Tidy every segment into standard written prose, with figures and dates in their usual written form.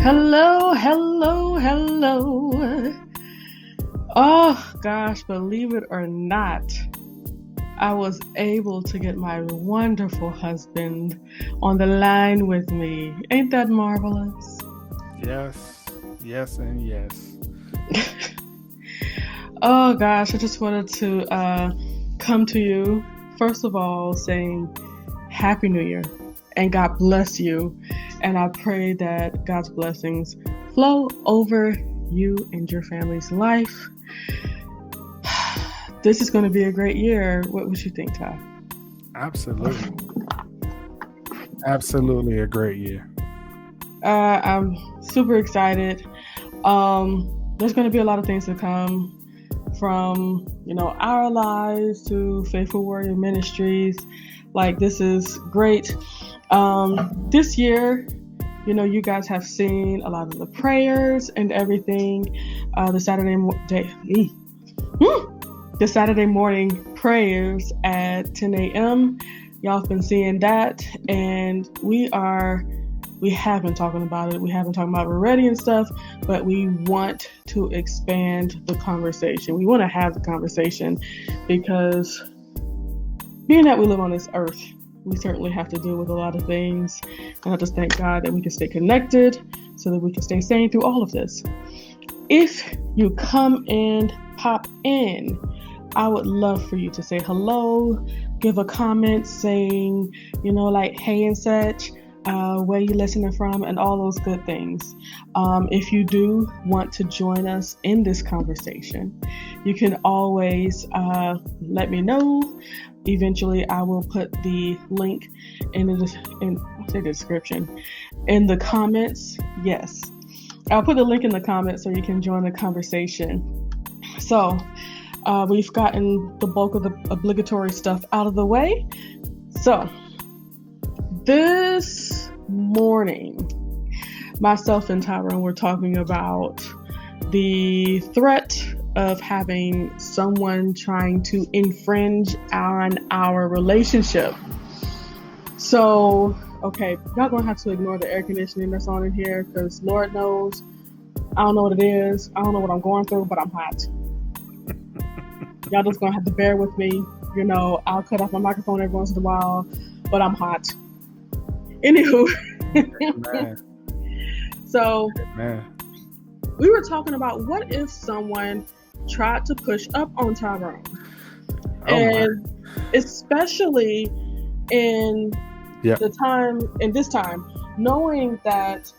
Hello, hello, hello. Oh gosh, believe it or not, I was able to get my wonderful husband on the line with me. Ain't that marvelous? Yes, and yes. Oh gosh, I just wanted to come to you, first of all, saying Happy New Year and God bless you. And I pray that God's blessings flow over you and your family's life. This is going to be a great year. What would you think, Ty? Absolutely. Absolutely a great year. I'm super excited. There's going to be a lot of things to come from, our lives to Faithful Warrior Ministries. Like, this is great. This year, you guys have seen a lot of the prayers and everything. The Saturday morning prayers at 10 a.m. Y'all have been seeing that, and we have been talking about it. We have been talking about it already and stuff, but we want to expand the conversation. We want to have the conversation because being that we live on this earth, we certainly have to deal with a lot of things. And I just thank God that we can stay connected so that we can stay sane through all of this. If you come and pop in, I would love for you to say hello, give a comment saying, like hey and such, where you listening from, and all those good things. If you do want to join us in this conversation, you can always let me know. Eventually, I will put the link in the description, in the comments. Yes, I'll put the link in the comments so you can join the conversation. So we've gotten the bulk of the obligatory stuff out of the way. So this morning, myself and Tyrone were talking about the threat of having someone trying to infringe on our relationship. So, okay, y'all gonna have to ignore the air conditioning that's on in here because Lord knows, I don't know what it is. I don't know what I'm going through, but I'm hot. Y'all just gonna have to bear with me. I'll cut off my microphone every once in a while, but I'm hot. Anywho. So, we were talking about what if someone tried to push up on Tyrone, and especially in this time, knowing that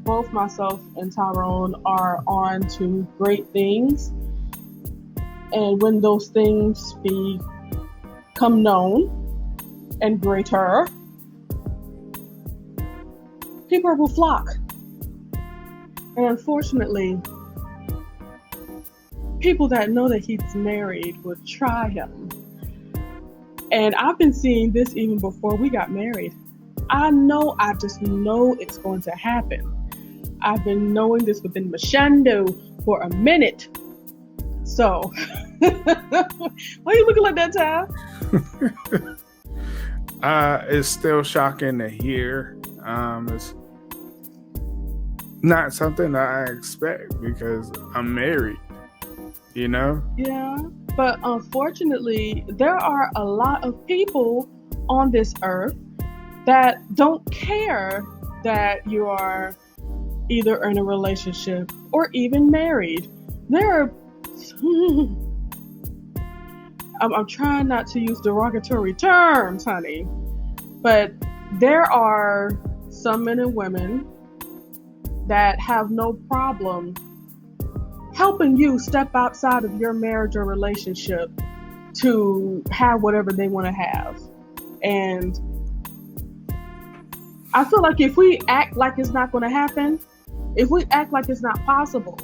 both myself and Tyrone are on to great things, and when those things become known and greater, people will flock. And unfortunately, people that know that he's married would try him. And I've been seeing this even before we got married. I just know it's going to happen. I've been knowing this within Mashando for a minute. So, why are you looking like that, Ty? It's still shocking to hear. It's not something that I expect because I'm married. Yeah, but unfortunately, there are a lot of people on this earth that don't care that you are either in a relationship or even married. I'm trying not to use derogatory terms, honey, but there are some men and women that have no problem helping you step outside of your marriage or relationship to have whatever they want to have. And I feel like if we act like it's not going to happen, if we act like it's not possible,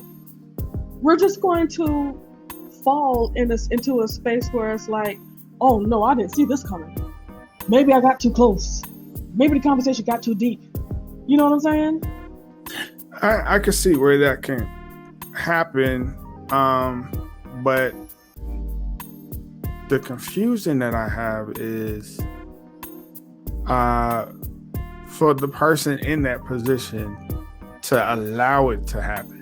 we're just going to fall into a space where it's like, oh no, I didn't see this coming. Maybe I got too close. Maybe the conversation got too deep. You know what I'm saying? I can see where that can happen, but the confusion that I have is for the person in that position, to allow it to happen.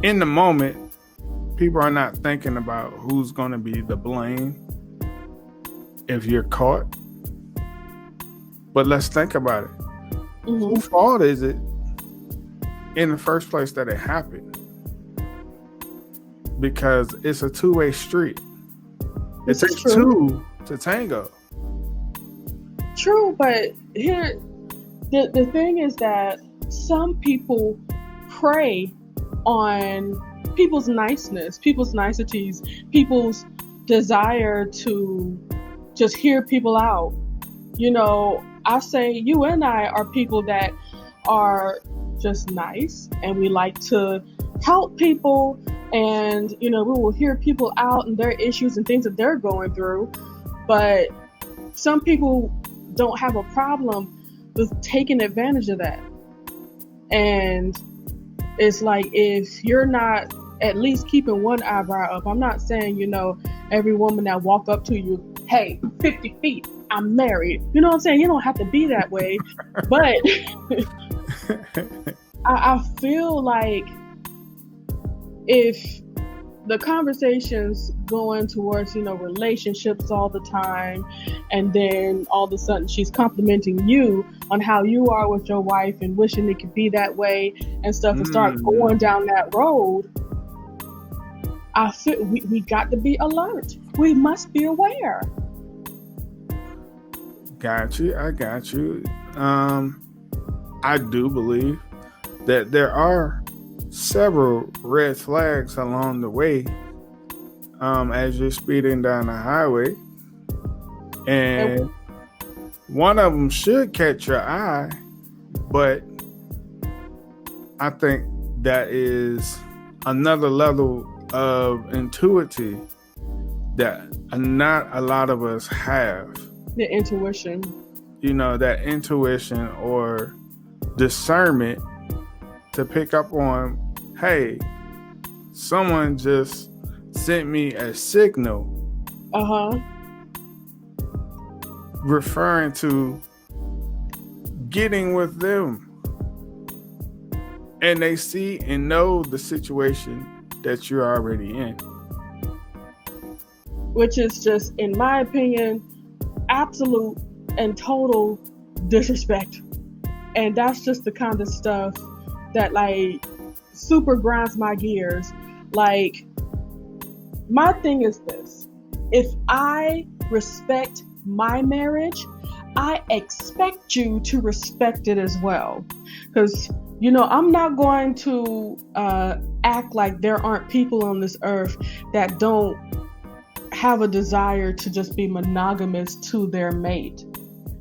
In the moment, people are not thinking about who's going to be the blame if you're caught. But let's think about it. Whose fault is it in the first place that it happened? Because it's a two-way street. It takes two to tango. True, but here, the thing is that some people prey on people's niceness, people's niceties, people's desire to just hear people out. You know, I say you and I are people that are just nice, and we like to help people, and, you know, we will hear people out and their issues and things that they're going through. But some people don't have a problem with taking advantage of that. And it's like, if you're not at least keeping one eyebrow up, I'm not saying, you know, every woman that walk up to you, hey, 50 feet, I'm married. You know what I'm saying? You don't have to be that way. But I feel like if the conversation's going towards, you know, relationships all the time, and then all of a sudden she's complimenting you on how you are with your wife and wishing it could be that way and stuff, and start going down that road, I feel we got to be alert. We must be aware. Got you. I got you. I do believe that there are several red flags along the way as you're speeding down the highway, and one of them should catch your eye, but I think that is another level of intuitive that not a lot of us have. The intuition. You know, that intuition or discernment to pick up on, hey, someone just sent me a signal. Referring to getting with them. And they see and know the situation that you're already in. Which is just, in my opinion, absolute and total disrespect. And that's just the kind of stuff that, like, super grinds my gears. Like, my thing is this: if I respect my marriage, I expect you to respect it as well. Because, you know, I'm not going to act like there aren't people on this earth that don't have a desire to just be monogamous to their mate.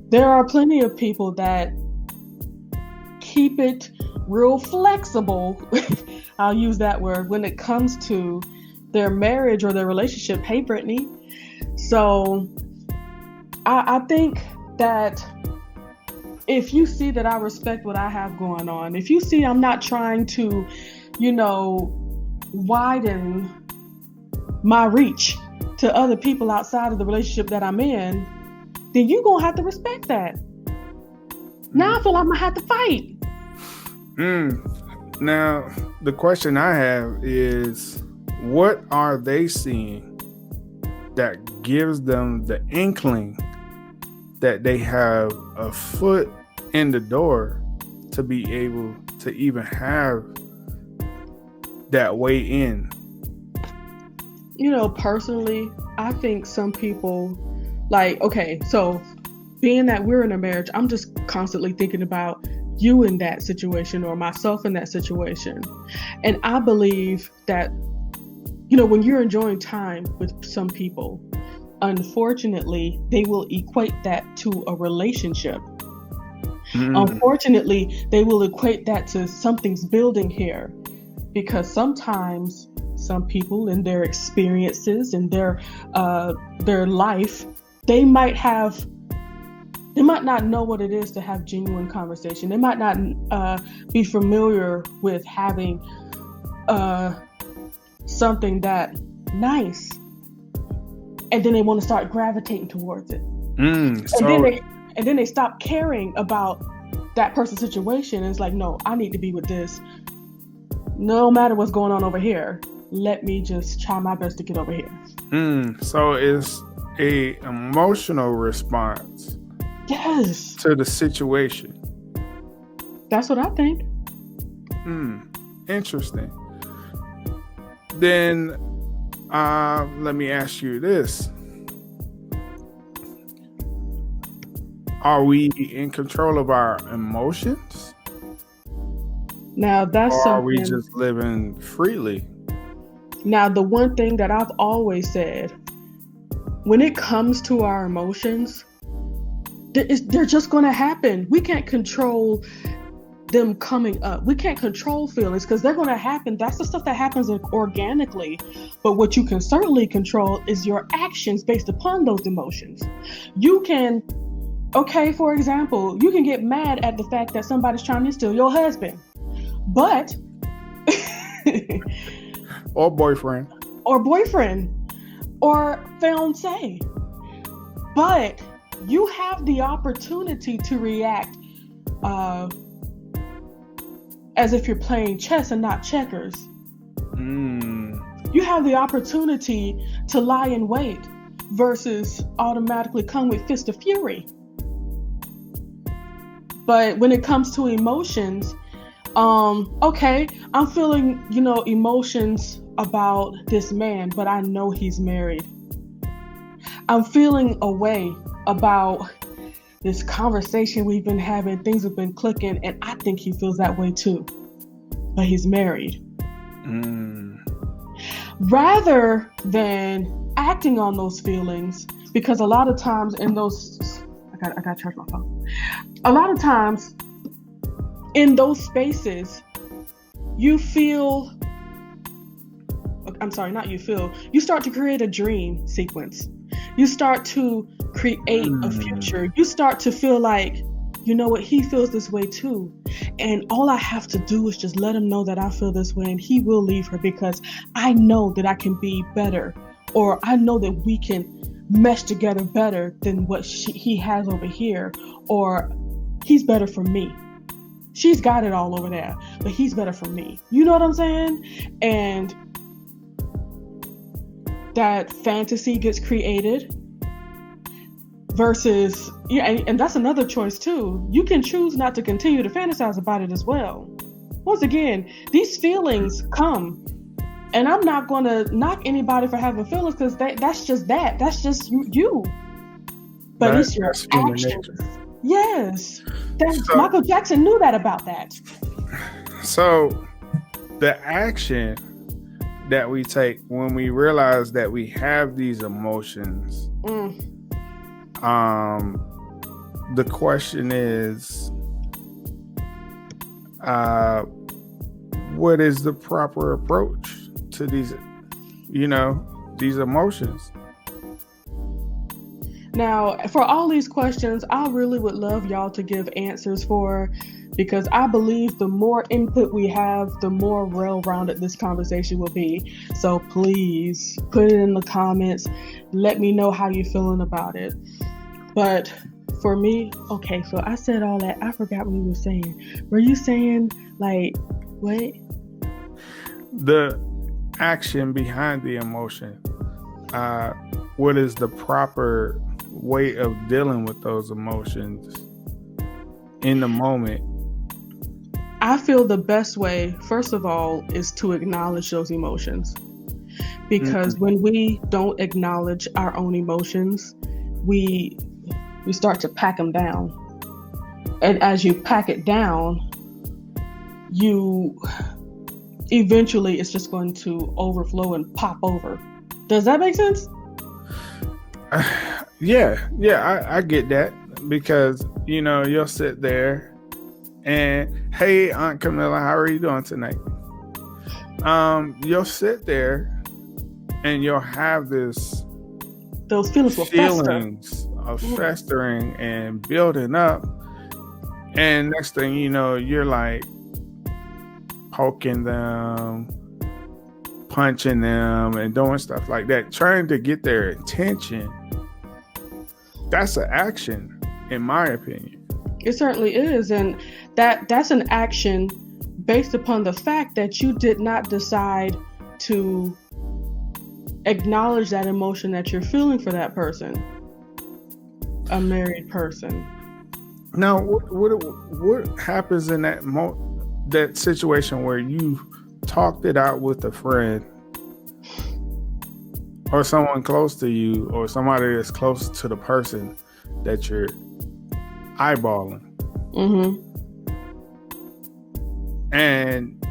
There are plenty of people that keep it real flexible, I'll use that word, when it comes to their marriage or their relationship. Hey, Brittany. So I think that if you see that I respect what I have going on, if you see I'm not trying to, you know, widen my reach to other people outside of the relationship that I'm in, then you're going to have to respect that. Now I feel like I'm going to have to fight. Now, the question I have is, what are they seeing that gives them the inkling that they have a foot in the door to be able to even have that way in? You know, personally, I think some people, like, okay, so being that we're in a marriage, I'm just constantly thinking about you in that situation or myself in that situation. And I believe that, you know, when you're enjoying time with some people, unfortunately, they will equate that to a relationship. Unfortunately, they will equate that to something's building here, because sometimes some people in their experiences and their life, they might not know what it is to have genuine conversation. They might not be familiar with having something that nice. and then they want to start gravitating towards it. So And then they stop caring about that person's situation. And it's like, no, I need to be with this. No matter what's going on over here, let me just try my best to get over here. So it's a emotional response. Yes. To the situation. That's what I think. Interesting. Then let me ask you this. Are we in control of our emotions? Now that's or something. Are we just living freely? Now, the one thing that I've always said, when it comes to our emotions, they're just going to happen. We can't control them coming up. We can't control feelings because they're going to happen. That's the stuff that happens organically. But what you can certainly control is your actions based upon those emotions. You can, for example, you can get mad at the fact that somebody's trying to steal your husband. But or boyfriend or fiance. But you have the opportunity to react as if you're playing chess and not checkers. You have the opportunity to lie in wait versus automatically come with fist of fury. But when it comes to emotions, I'm feeling, emotions about this man, but I know he's married. I'm feeling a way about this conversation we've been having. Things have been clicking, and I think he feels that way too. But he's married. Rather than acting on those feelings, because a lot of times in those, I got to charge my phone. A lot of times in those spaces, you start to create a dream sequence. You start to create a future. You start to feel like, you know what, he feels this way too. And all I have to do is just let him know that I feel this way, and he will leave her because I know that I can be better, or I know that we can mesh together better than what he has over here, or he's better for me. She's got it all over there, but he's better for me. You know what I'm saying? And that fantasy gets created versus, and that's another choice too. You can choose not to continue to fantasize about it as well. Once again, these feelings come, and I'm not going to knock anybody for having feelings because that's just that. That's just you. But it's your actions. Yes. Michael Jackson knew that about that. So the action that we take when we realize that we have these emotions, the question is, what is the proper approach to these emotions? Now, for all these questions, I really would love y'all to give answers for, because I believe the more input we have, the more well-rounded this conversation will be. So please put it in the comments. Let me know how you're feeling about it. But for me, so I said all that. I forgot what you were saying. Were you saying, like, what? The action behind the emotion. What is the proper way of dealing with those emotions in the moment? I feel the best way, first of all, is to acknowledge those emotions. Because when we don't acknowledge our own emotions, we start to pack them down. And as you pack it down, eventually it's just going to overflow and pop over. Does that make sense? Yeah, I get that, because you'll sit there and, hey, Aunt Camilla, how are you doing tonight? You'll sit there and you'll have those feelings of festering and building up, and next thing you know, you're like poking them, punching them and doing stuff like that, trying to get their attention, that's an action, in my opinion. It certainly is. And that's an action based upon the fact that you did not decide to acknowledge that emotion that you're feeling for that person, a married person. Now, what happens in that situation where you talked it out with a friend or someone close to you or somebody that's close to the person that you're eyeballing? Mm-hmm. And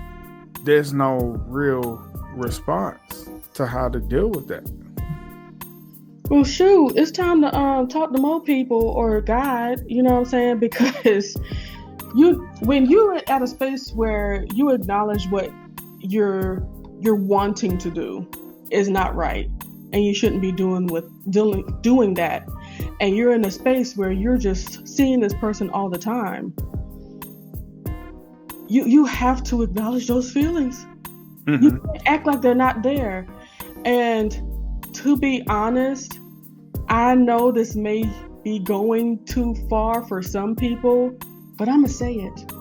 there's no real response to how to deal with that. Well, shoot, it's time to talk to more people or a guide, you know what I'm saying? Because when you're at a space where you acknowledge what you're wanting to do is not right, and you shouldn't be doing that, and you're in a space where you're just seeing this person all the time, you have to acknowledge those feelings. Mm-hmm. You can't act like they're not there. And to be honest, I know this may be going too far for some people, but I'm gonna say it.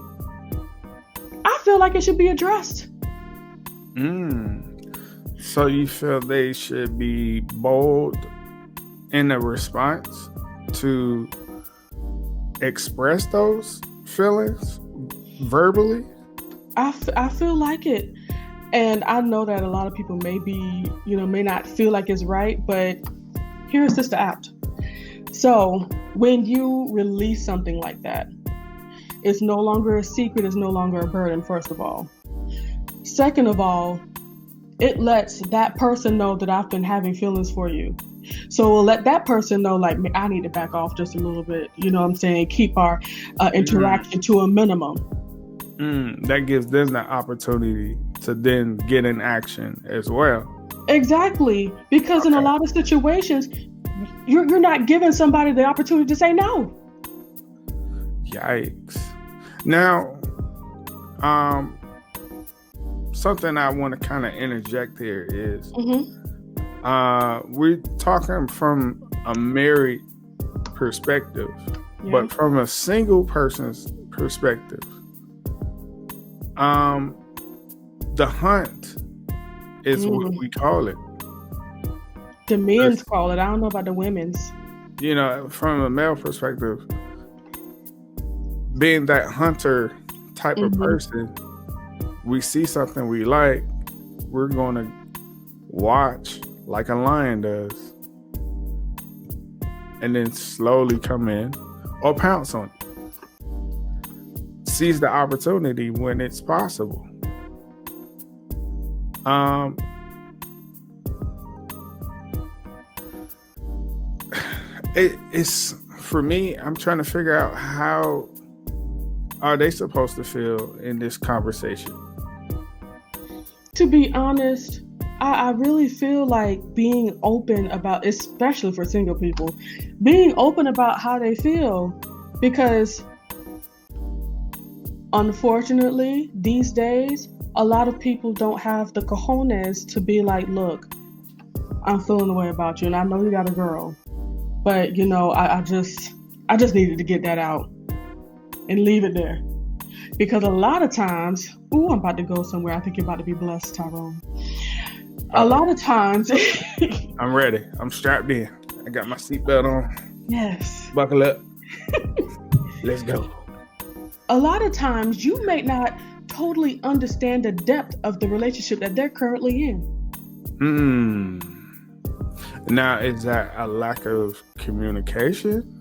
I feel like it should be addressed. So you feel they should be bold in the response to express those feelings verbally? I feel like it. And I know that a lot of people may not feel like it's right, but here's Sister Apt. So when you release something like that, it's no longer a secret, it's no longer a burden, first of all. Second of all, it lets that person know that I've been having feelings for you. So we'll let that person know, like, I need to back off just a little bit. You know what I'm saying? Keep our interaction to a minimum. That gives them the opportunity to then get in action as well. Exactly. Because in a lot of situations, you're not giving somebody the opportunity to say no. Yikes. Now, something I want to kind of interject here is we're talking from a married perspective, but from a single person's perspective. The hunt is what we call it. The men's call it. I don't know about the women's. You know, from a male perspective, being that hunter type of person, we see something we like, we're going to watch like a lion does, and then slowly come in or pounce on it. Seize the opportunity when it's possible. It's for me, I'm trying to figure out how are they supposed to feel in this conversation. To be honest, I really feel like being open about, especially for single people, being open about how they feel, because unfortunately these days a lot of people don't have the cojones to be like, look, I'm feeling the way about you and I know you got a girl, but you know, I just needed to get that out and leave it there. Because a lot of times, I'm about to go somewhere. I think you're about to be blessed, Tyrone. A lot of times... I'm ready. I'm strapped in. I got my seatbelt on. Yes. Buckle up. Let's go. A lot of times, you may not totally understand the depth of the relationship that they're currently in. Now, is that a lack of communication?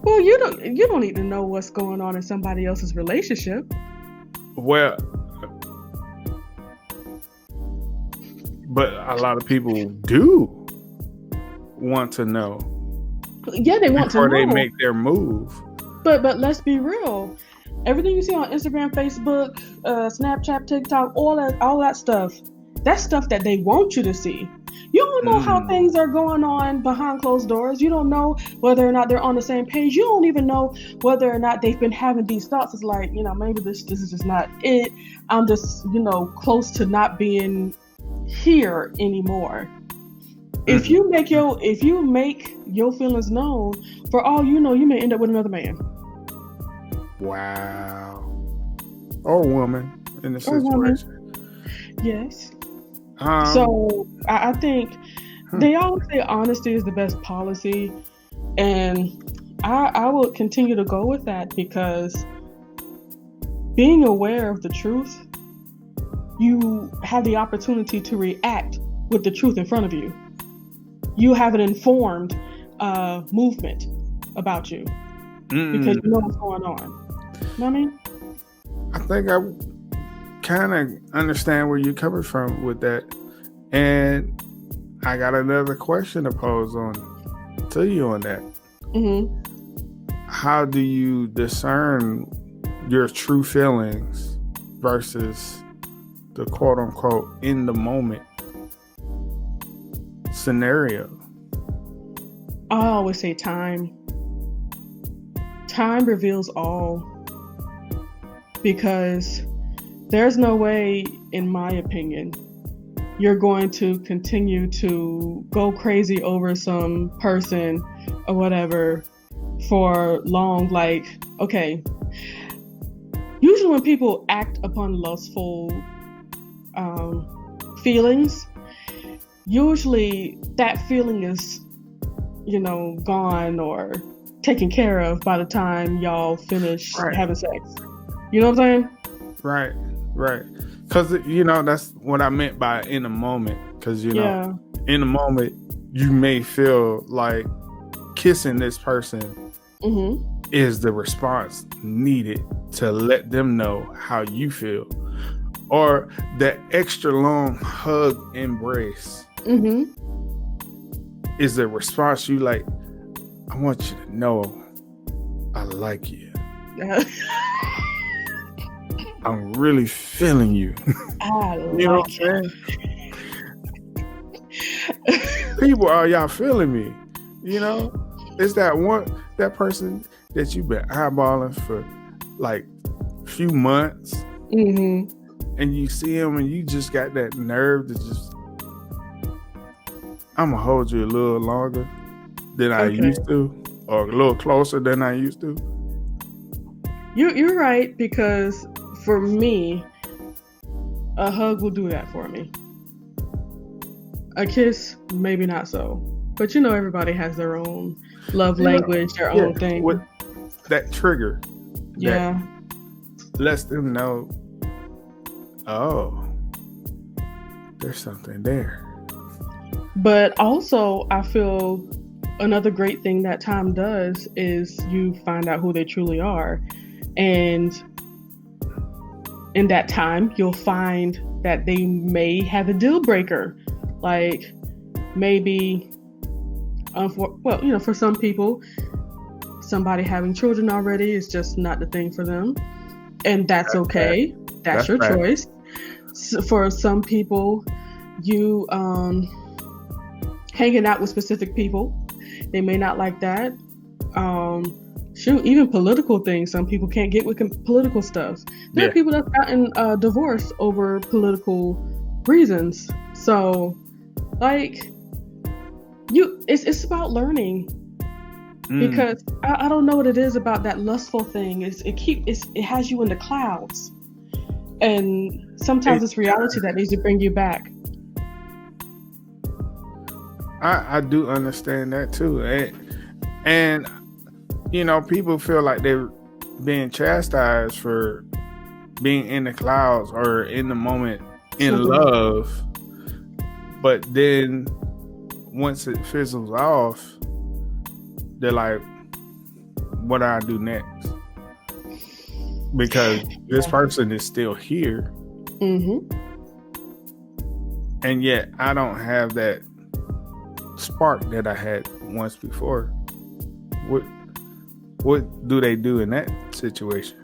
Well, you don't need to know what's going on in somebody else's relationship. Well, but a lot of people do want to know. Yeah, they want to know before they make their move. But let's be real. Everything you see on Instagram, Facebook, Snapchat, TikTok, all that stuff, that's stuff that they want you to see. You don't know how things are going on behind closed doors. You don't know whether or not they're on the same page. You don't even know whether or not they've been having these thoughts. It's like, maybe this is just not it. I'm just, close to not being here anymore. If you make your feelings known, for all you know, you may end up with another man. Wow. Or woman in the situation. Yes. So I think they always say honesty is the best policy, and I will continue to go with that, because being aware of the truth, you have the opportunity to react with the truth in front of you. You have an informed movement about you because you know what's going on. You know what I mean? I think I kind of understand where you're coming from with that, and I got another question to pose to you on that. How do you discern your true feelings versus the quote unquote in the moment scenario? I always say time reveals all, because there's no way, in my opinion, you're going to continue to go crazy over some person or whatever for long. Like, okay, usually when people act upon lustful feelings, usually that feeling is, gone or taken care of by the time y'all finish having sex. You know what I'm saying? Right. Because, that's what I meant by in the moment. Because, in the moment, you may feel like kissing this person is the response needed to let them know how you feel. Or that extra long hug embrace is the response you like, I want you to know I like you. I'm really feeling you. You know what I'm saying? People, are y'all feeling me? It's that person that you've been eyeballing for like a few months, and you see him and you just got that nerve to just, I'm gonna hold you a little longer than I used to, or a little closer than I used to. You're right, because for me, a hug will do that for me. A kiss, maybe not so. But everybody has their own love language, their own thing. With that trigger. Yeah. That lets them know, oh, there's something there. But also, I feel another great thing that time does is you find out who they truly are. And in that time, you'll find that they may have a deal breaker. Like, maybe, for some people, somebody having children already is just not the thing for them. And that's okay. That's your choice. So for some people, you hanging out with specific people, they may not like that. Even political things. Some people can't get with political stuff. There are people that's gotten divorced over political reasons. So, like, it's about learning. Because I don't know what it is about that lustful thing. It has you in the clouds, and sometimes it's reality that needs to bring you back. I do understand that too, and people feel like they're being chastised for being in the clouds or in the moment in love, but then once it fizzles off, they're like, what do I do next? Because this person is still here. And yet I don't have that spark that I had once before. What do they do in that situation?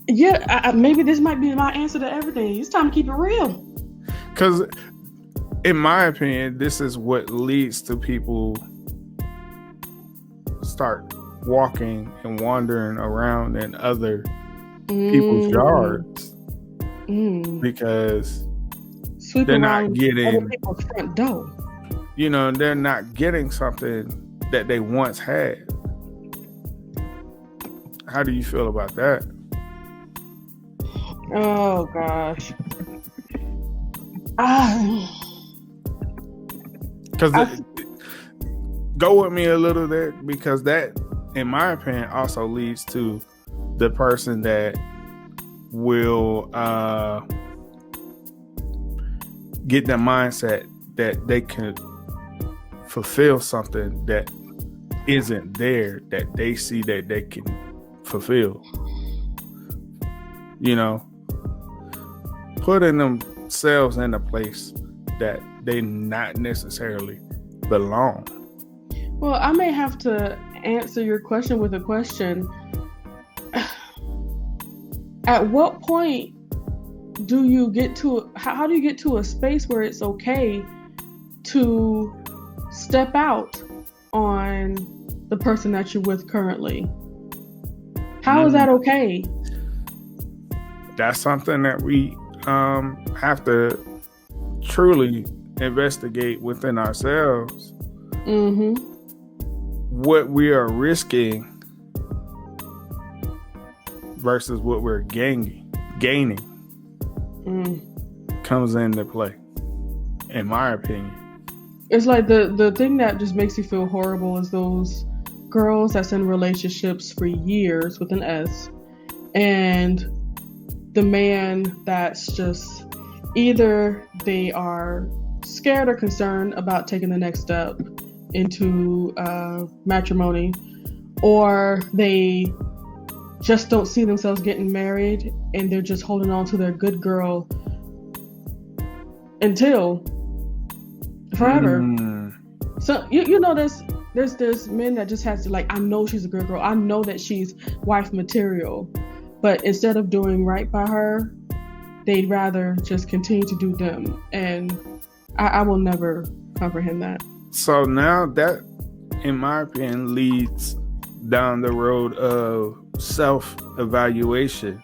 Yeah, maybe this might be my answer to everything. It's time to keep it real. Because, in my opinion, this is what leads to people start walking and wandering around in other people's yards because they're not getting other people's front door. They're not getting something that they once had. How do you feel about that? Oh gosh. Because go with me a little bit, because that, in my opinion, also leads to the person that will get the mindset that they can fulfill something that isn't there, that they see that they can fulfill. Putting themselves in a place that they not necessarily belong. Well, I may have to answer your question with a question. At what point do you get to, how do you get to a space where it's okay to step out on the person that you're with currently? How is that okay? That's something that we have to truly investigate within ourselves. What we are risking versus what we're gaining comes into play, in my opinion. It's like the thing that just makes you feel horrible is those girls that's in relationships for years with an S, and the man that's just either they are scared or concerned about taking the next step into matrimony, or they just don't see themselves getting married and they're just holding on to their good girl until forever. So there's men that just has to, like, I know she's a good girl, I know that she's wife material, but instead of doing right by her, they'd rather just continue to do them, and I will never comprehend that. So now that, in my opinion, leads down the road of self-evaluation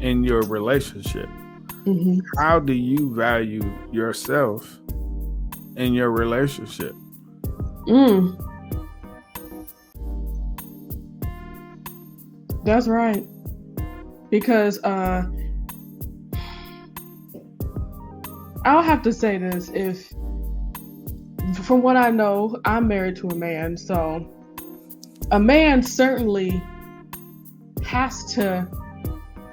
in your relationship. How do you value yourself in your relationship? That's right. Because I'll have to say this, if from what I know, I'm married to a man, so a man certainly has to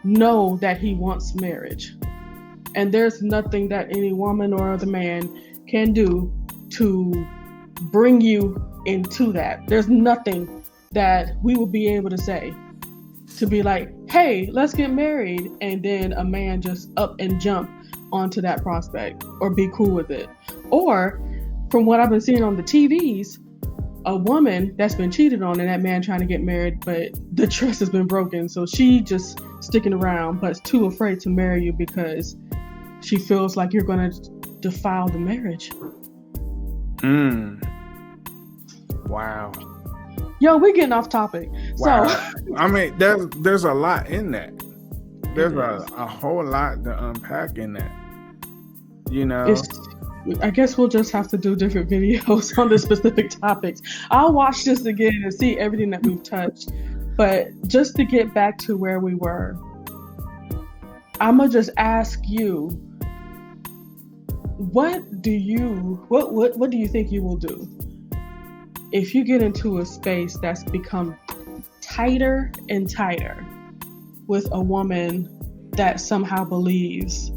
know that he wants marriage. And there's nothing that any woman or other man can do to bring you into that. There's nothing that we will be able to say to be like, hey, let's get married, and then a man just up and jump onto that prospect or be cool with it. Or from what I've been seeing on the TVs, a woman that's been cheated on and that man trying to get married, but the trust has been broken, so she just sticking around but too afraid to marry you because she feels like you're going to defile the marriage. Wow. Yo, we're getting off topic. Wow. So I mean, there's a lot in that. There's a whole lot to unpack in that. I guess we'll just have to do different videos on the specific topics. I'll watch this again and see everything that we've touched. But just to get back to where we were, I'm gonna just ask you, what do you think you will do if you get into a space that's become tighter and tighter with a woman that somehow believes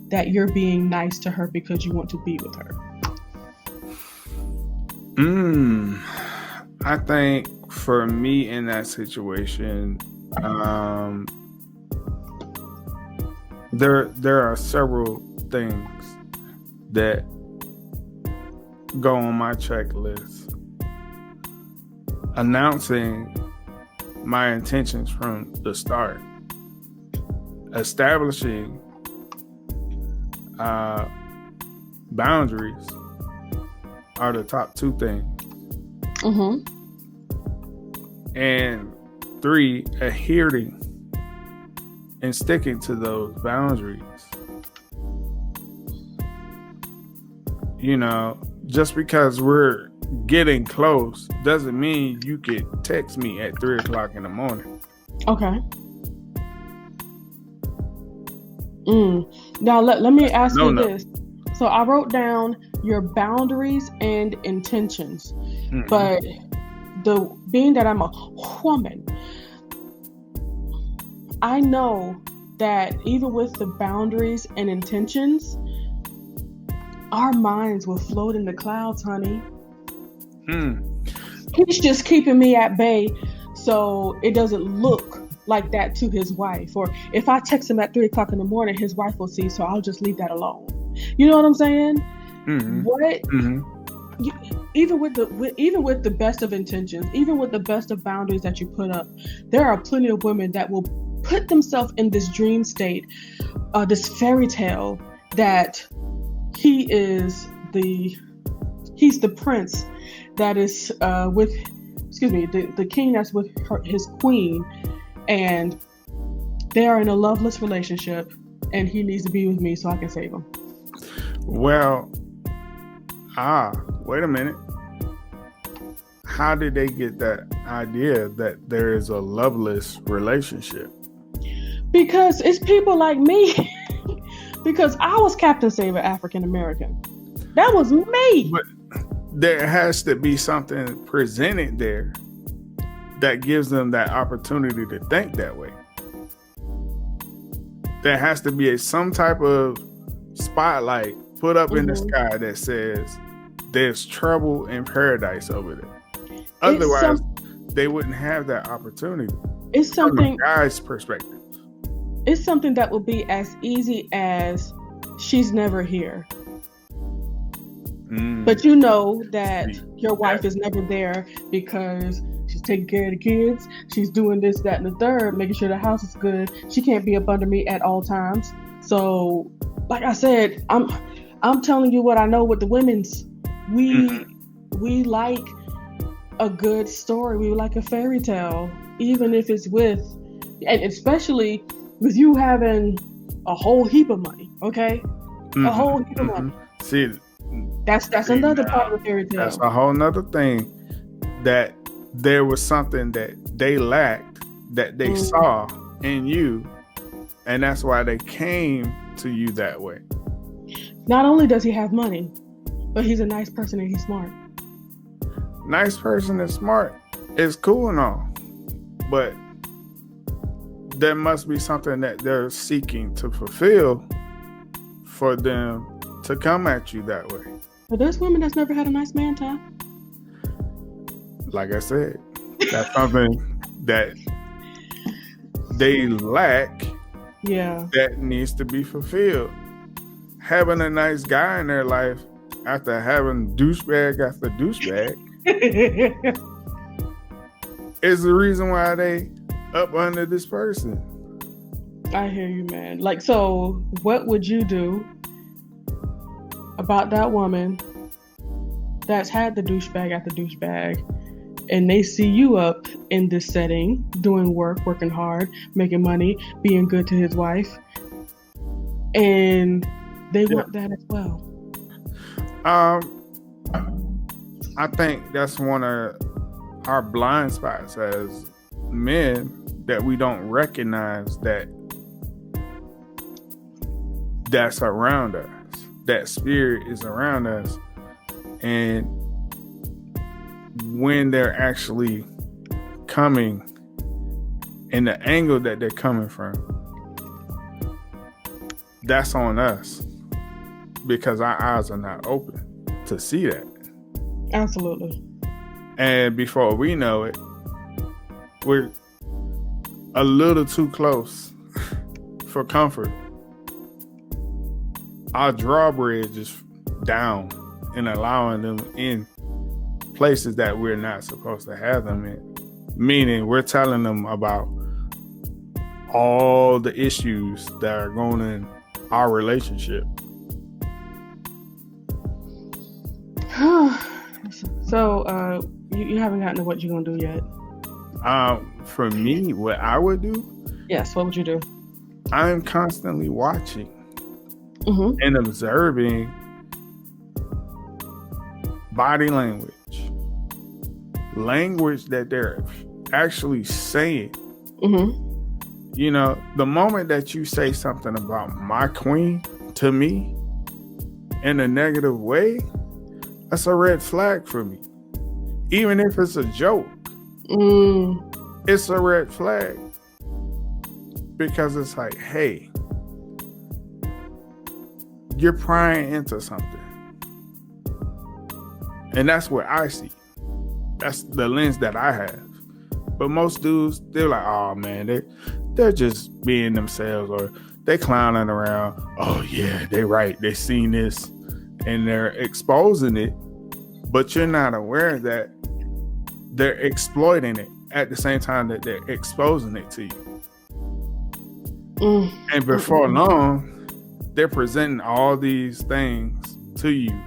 that you're being nice to her because you want to be with her? I think for me in that situation, there are several things that go on my checklist. Announcing my intentions from the start. boundaries are the top two things. Mm-hmm. And 3, adhering and sticking to those boundaries. You know, just because we're getting close doesn't mean you could text me at 3 o'clock in the morning. Okay. Now let me ask you this. So I wrote down your boundaries and intentions, but being that I'm a woman, I know that even with the boundaries and intentions, our minds will float in the clouds, honey. He's just keeping me at bay so it doesn't look like that to his wife. Or if I text him at 3 o'clock in the morning, his wife will see, so I'll just leave that alone. You know what I'm saying? Even with the best of intentions, even with the best of boundaries that you put up, there are plenty of women that will put themselves in this dream state, this fairy tale that he's the prince that is the king that's with his queen, and they are in a loveless relationship, and he needs to be with me so I can save him. Well, wait a minute. How did they get that idea that there is a loveless relationship? Because it's people like me. Because I was Captain Saver African American. That was me. But there has to be something presented there that gives them that opportunity to think that way. There has to be some type of spotlight put up in the sky that says there's trouble in paradise over there. Otherwise, they wouldn't have that opportunity. It's something from a guy's perspective. It's something that will be as easy as she's never here. But you know that your wife is never there because she's taking care of the kids. She's doing this, that, and the third, making sure the house is good. She can't be up under me at all times. So, like I said, I'm telling you what I know with the women's. We like a good story. We like a fairy tale, even if it's and especially with you having a whole heap of money, okay? A whole heap of money. See, that's another part of the fairy tale. That's a whole nother thing, that there was something that they lacked that they saw in you, and that's why they came to you that way. Not only does he have money, but he's a nice person and he's smart. Nice person and smart is cool and all, but there must be something that they're seeking to fulfill for them to come at you that way. But there's women that's never had a nice man, Ty. Like I said, that's something that they lack. Yeah. That needs to be fulfilled. Having a nice guy in their life after having douchebag after douchebag is the reason why they up under this person. I hear you, man. Like, so what would you do about that woman that's had the douchebag after douchebag, and they see you up in this setting, doing work, working hard, making money, being good to his wife, and they want that as well? I think that's one of our blind spots as men, that we don't recognize that's around us. That spirit is around us, and when they're actually coming in the angle that they're coming from, that's on us, because our eyes are not open to see that. Absolutely. And before we know it, we're a little too close for comfort. Our drawbridge is down and allowing them in places that we're not supposed to have them in. Meaning we're telling them about all the issues that are going in our relationship. So, you haven't gotten to what you're gonna do yet. For me, what I would do, Yes, what would you do? I'm constantly watching Mm-hmm. and observing body language that they're actually saying. Mm-hmm. You know, the moment that you say something about my queen to me in a negative way, that's a red flag for me. Even if it's a joke, it's a red flag. Because it's like, hey, you're prying into something. And that's what I see. That's the lens that I have. But most dudes, they're like, oh man, they're just being themselves, or they clowning around. Oh yeah, they right. They seen this and they're exposing it, but you're not aware that they're exploiting it at the same time that they're exposing it to you. And before long, they're presenting all these things to you.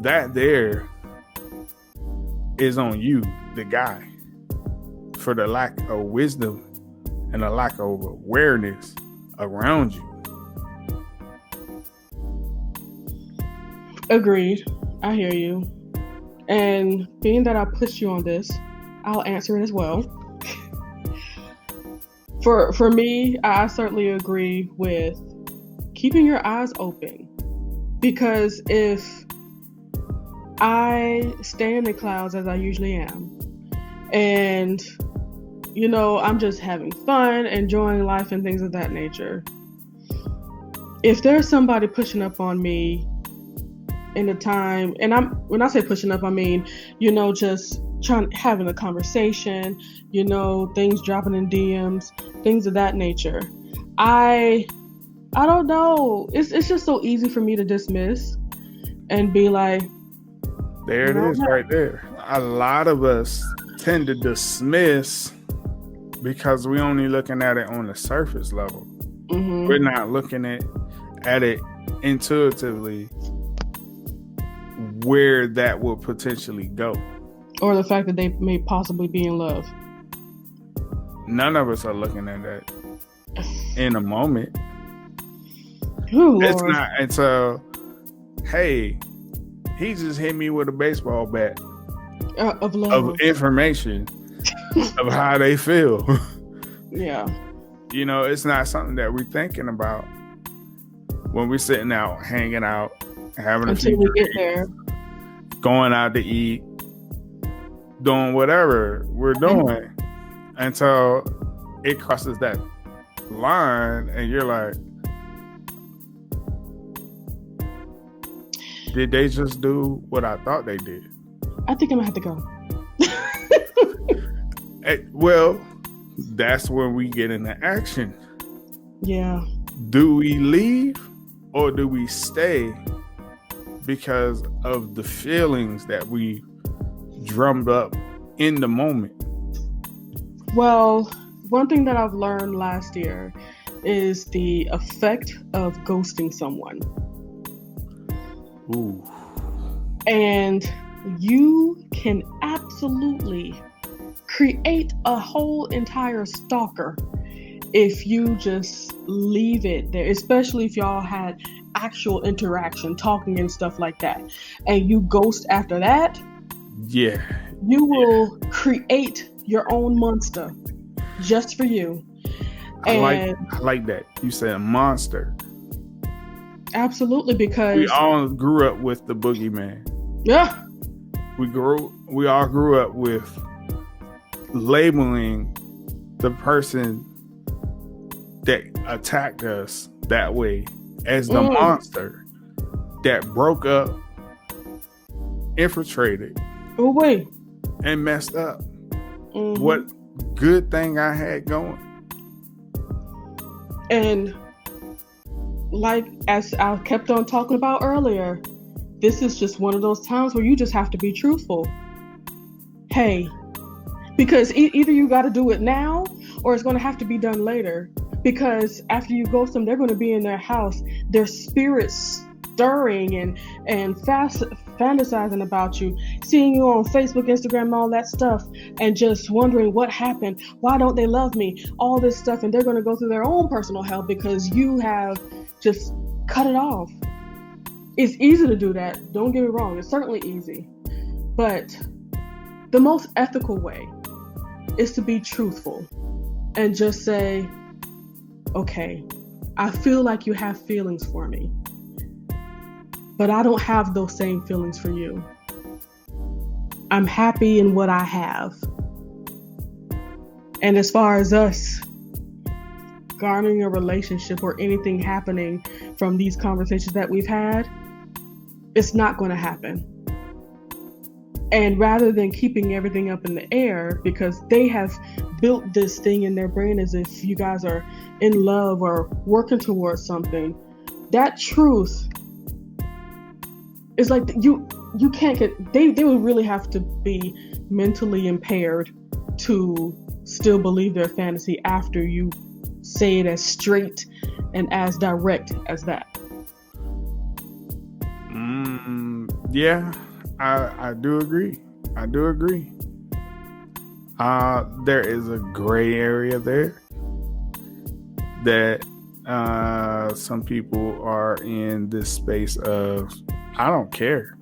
That there is on you, the guy, for the lack of wisdom and a lack of awareness around you. Agreed. I hear you. And being that I pushed you on this, I'll answer it as well. For me, I certainly agree with keeping your eyes open. Because if I stay in the clouds as I usually am, and I'm just having fun, enjoying life and things of that nature, if there's somebody pushing up on me in the time, and when I say pushing up, I mean, just having a conversation, things dropping in DMs, things of that nature. I don't know. It's just so easy for me to dismiss and be like, there it is right there. A lot of us tend to dismiss because we're only looking at it on the surface level. Mm-hmm. We're not looking at it intuitively, where that will potentially go. Or the fact that they may possibly be in love. None of us are looking at that in a moment. Ooh, it's not until, hey, he just hit me with a baseball bat of love, of information of how they feel. Yeah. It's not something that we're thinking about when we're sitting out, hanging out, having until we get there, going out to eat, doing whatever we're doing, until it crosses that line and you're like, did they just do what I thought they did? I think I'm gonna have to go. Well, that's when we get into action. Yeah. Do we leave or do we stay because of the feelings that we drummed up in the moment? Well, one thing that I've learned last year is the effect of ghosting someone. Ooh. And you can absolutely create a whole entire stalker if you just leave it there, especially if y'all had actual interaction, talking and stuff like that, and you ghost after that. Yeah. You will create your own monster just for you. I like that. You said a monster. Absolutely, because we all grew up with the boogeyman. Yeah. We all grew up with labeling the person that attacked us that way as the monster that broke up, infiltrated, and messed up what good thing I had going. And like as I kept on talking about earlier, this is just one of those times where you just have to be truthful. Hey, because either you got to do it now or it's going to have to be done later. Because after you ghost them, they're going to be in their house. Their spirits stirring and fantasizing about you, seeing you on Facebook, Instagram, all that stuff, and just wondering what happened, why don't they love me, all this stuff, and they're going to go through their own personal hell because you have just cut it off. It's easy to do that, don't get me wrong, it's certainly easy, but the most ethical way is to be truthful and just say, okay, I feel like you have feelings for me, but I don't have those same feelings for you. I'm happy in what I have. And as far as us garnering a relationship or anything happening from these conversations that we've had, it's not going to happen. And rather than keeping everything up in the air, because they have built this thing in their brain as if you guys are in love or working towards something, that truth is like you can't get, they would really have to be mentally impaired to still believe their fantasy after you say it as straight and as direct as that. Yeah, I do agree. There is a gray area there that some people are in this space of, I don't care.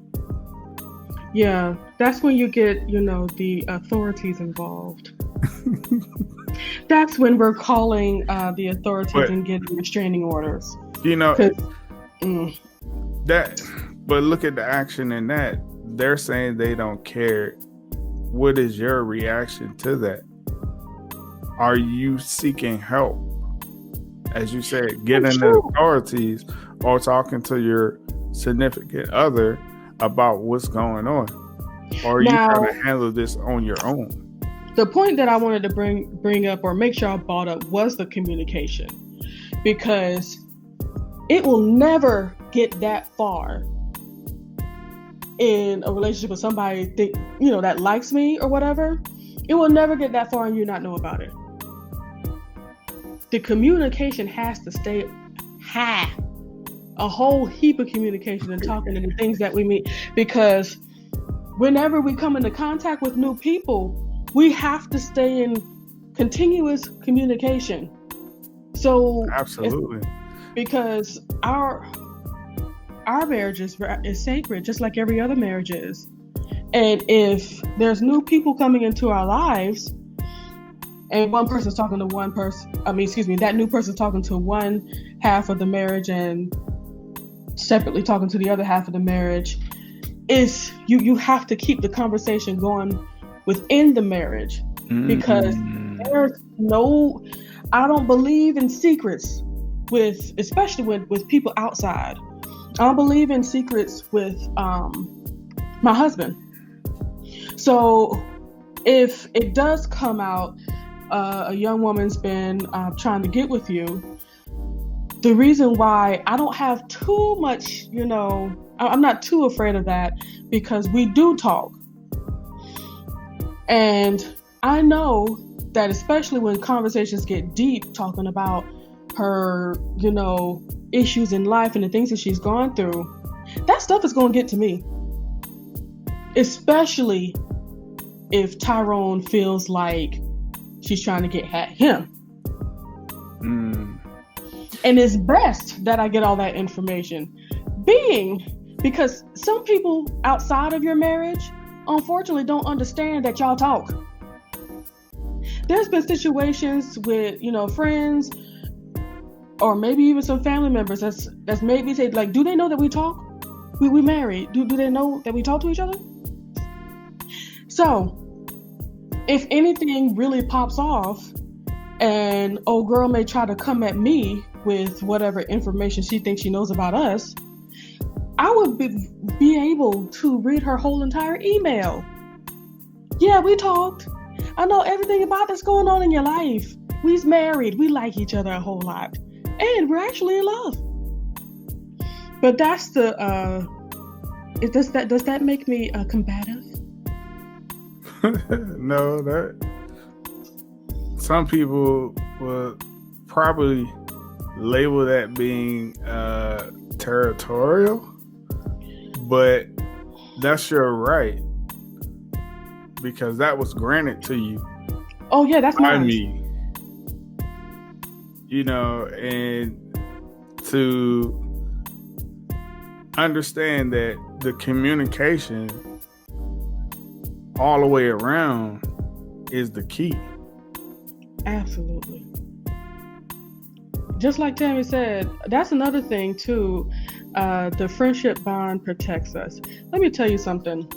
Yeah, that's when you get, the authorities involved. That's when we're calling the authorities and getting restraining orders. But look at the action in that. They're saying they don't care. What is your reaction to that? Are you seeking help? As you said, getting the authorities or talking to your significant other about what's going on? Or are you trying to handle this on your own? The point that I wanted to bring up or make sure I brought up was the communication. Because it will never get that far in a relationship with somebody that likes me or whatever. It will never get that far and you not know about it. The communication has to stay high. A whole heap of communication and talking and the things that we meet, because whenever we come into contact with new people, we have to stay in continuous communication. So absolutely, because our marriage is sacred, just like every other marriage is. And if there's new people coming into our lives, and one person's talking to one person, that new person's talking to one half of the marriage and separately talking to the other half of the marriage, is you have to keep the conversation going within the marriage, because there's I don't believe in secrets especially with people outside. I don't believe in secrets with my husband. So if it does come out, a young woman's been trying to get with you, the reason why I don't have too much, I'm not too afraid of that, because we do talk. And I know that especially when conversations get deep, talking about her, issues in life and the things that she's gone through, that stuff is going to get to me. Especially if Tyrone feels like she's trying to get at him. And it's best that I get all that information, because some people outside of your marriage, unfortunately, don't understand that y'all talk. There's been situations with, friends, or maybe even some family members that's made me say, like, do they know that we talk? We married. Do they know that we talk to each other? So, if anything really pops off, and old girl may try to come at me with whatever information she thinks she knows about us, I would be able to read her whole entire email. Yeah, we talked. I know everything about that's going on in your life. We's married. We like each other a whole lot. And we're actually in love. But that's the, does that make me combative? No, that some people will probably label that being territorial, but that's your right because that was granted to you. Oh yeah, that's by mine. me. And to understand that the communication all the way around is the key. Absolutely. Just like Tammy said, that's another thing too. The friendship bond protects us. Let me tell you something.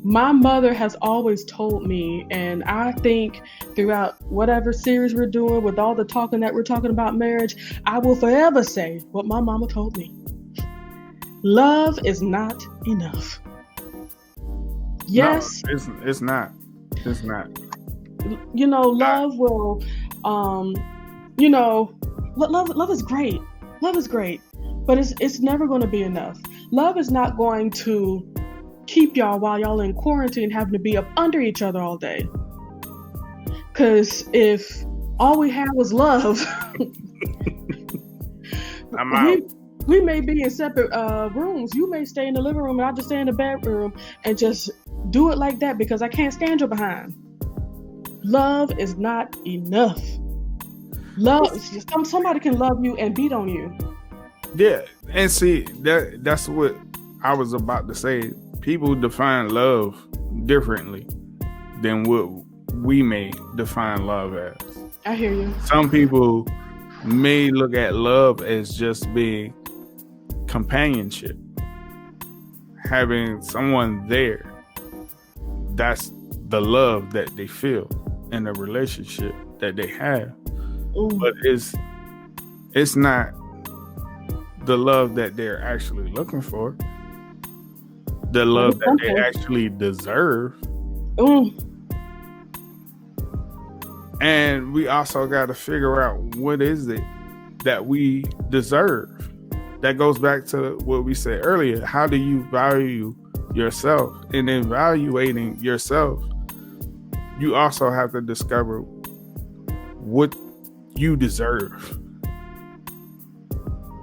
My mother has always told me, and I think throughout whatever series we're doing with all the talking that we're talking about marriage, I will forever say what my mama told me. Love is not enough. Yes. No, it's not. It's not. Love will, love is great. Love is great, but it's never going to be enough. Love is not going to keep y'all while y'all in quarantine having to be up under each other all day. Because if all we had was love, I'm out. We may be in separate rooms. You may stay in the living room and I'll just stay in the bedroom and just do it like that because I can't stand your behind. Love is not enough. Love, somebody can love you and beat on you. Yeah, and see, that's what I was about to say. People define love differently than what we may define love as. I hear you. Some people may look at love as just being companionship, having someone there. That's the love that they feel in the relationship that they have. Ooh. But it's not the love that they're actually looking for. The love that they actually deserve. Ooh. And we also got to figure out what is it that we deserve. That goes back to what we said earlier. How do you value yourself? And in evaluating yourself, you also have to discover what you deserve.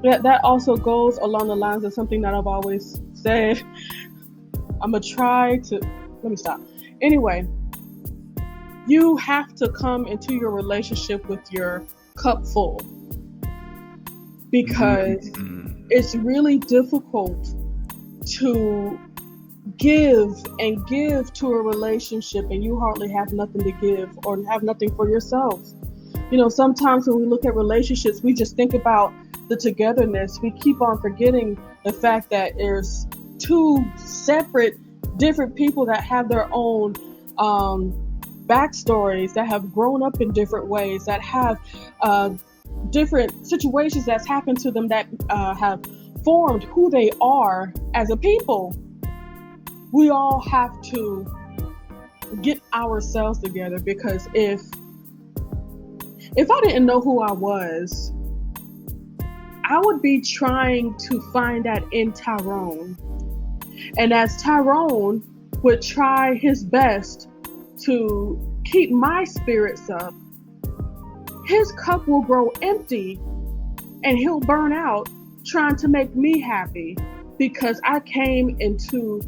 That also goes along the lines of something that I've always said. I'm going to try to... Let me stop. Anyway, you have to come into your relationship with your cup full. Because it's really difficult to give to a relationship and you hardly have nothing to give or have nothing for yourself. Sometimes when we look at relationships, we just think about the togetherness. We keep on forgetting the fact that there's two separate, different people that have their own backstories, that have grown up in different ways, that have different situations that's happened to them that have formed who they are as a people. We all have to get ourselves together, because if I didn't know who I was, I would be trying to find that in Tyrone. And as Tyrone would try his best to keep my spirits up, his cup will grow empty and he'll burn out trying to make me happy because I came into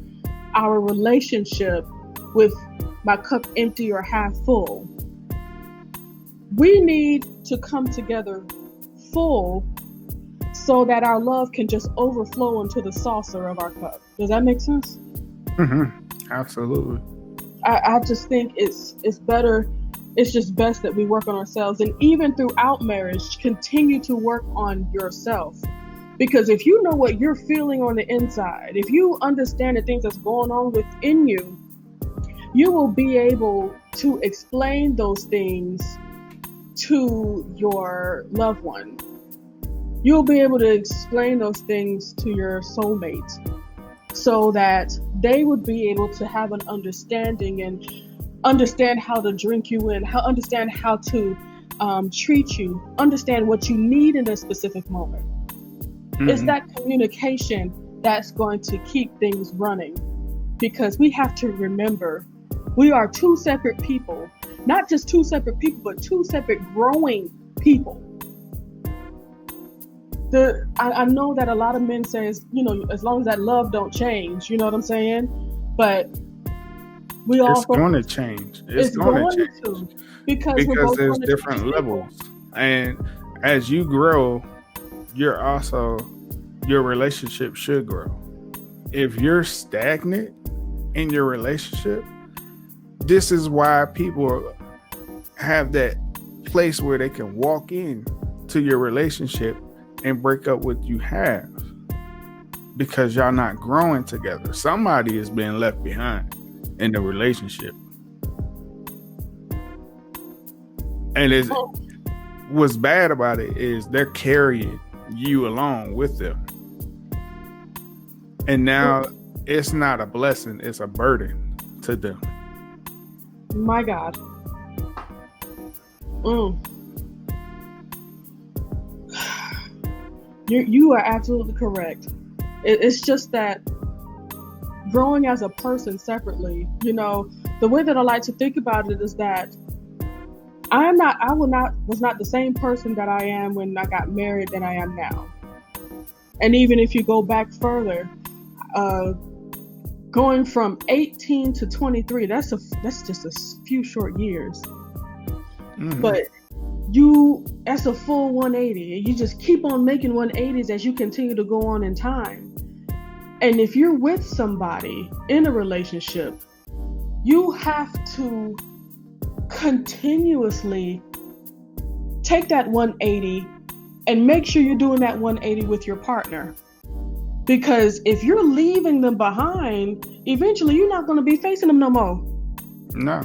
our relationship with my cup empty or half full. We need to come together full so that our love can just overflow into the saucer of our cup. Does that make sense? Mm-hmm. Absolutely. I just think it's better. It's just best that we work on ourselves, and even throughout marriage, continue to work on yourself. Because if you know what you're feeling on the inside, if you understand the things that's going on within you, you will be able to explain those things to your loved one. You'll be able to explain those things to your soulmate so that they would be able to have an understanding and understand how to drink you in, understand how to treat you, understand what you need in a specific moment. Mm-hmm. It's that communication that's going to keep things running, because we have to remember we are two separate people, not just two separate people, but two separate growing people. I know that a lot of men say, as long as that love don't change, you know what I'm saying? But we It's also, going to change. It's it's going to going change to, because we're because both there's going to different change people. levels. And as you grow, your relationship should grow. If you're stagnant in your relationship, this is why people have that place where they can walk in to your relationship and break up what you have, because y'all not growing together. Somebody is being left behind in the relationship. And what's bad about it is they're carrying you along with them. And now it's not a blessing, it's a burden to them. My God. You are absolutely correct. It's just that growing as a person separately, the way that I like to think about it is that was not the same person that I am when I got married that I am now. And even if you go back further, going from 18 to 23, that's just a few short years. Mm-hmm. But that's a full 180. You just keep on making 180s as you continue to go on in time. And if you're with somebody in a relationship, you have to continuously take that 180 and make sure you're doing that 180 with your partner. Because if you're leaving them behind, eventually you're not going to be facing them no more. No.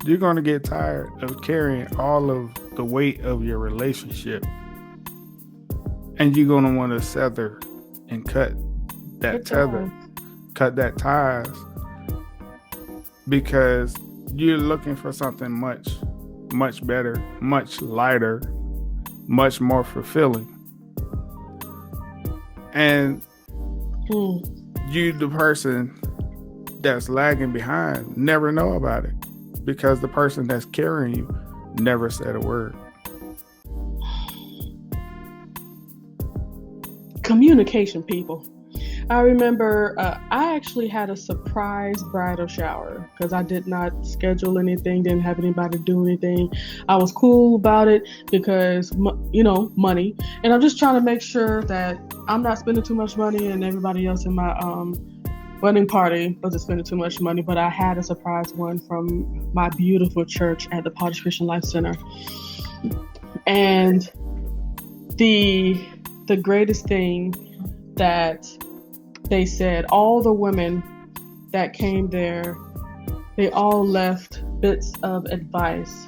You're going to get tired of carrying all of the weight of your relationship. And you're going to want to sever and cut that ties, because you're looking for something much, much better, much lighter, much more fulfilling. And you, the person that's lagging behind, never know about it, because the person that's carrying you never said a word. Communication, people. I remember I actually had a surprise bridal shower because I did not schedule anything, didn't have anybody do anything. I was cool about it because, money. And I'm just trying to make sure that I'm not spending too much money and everybody else in my wedding party wasn't spending too much money. But I had a surprise one from my beautiful church at the Potter's Christian Life Center. And the greatest thing that they said, all the women that came there, they all left bits of advice.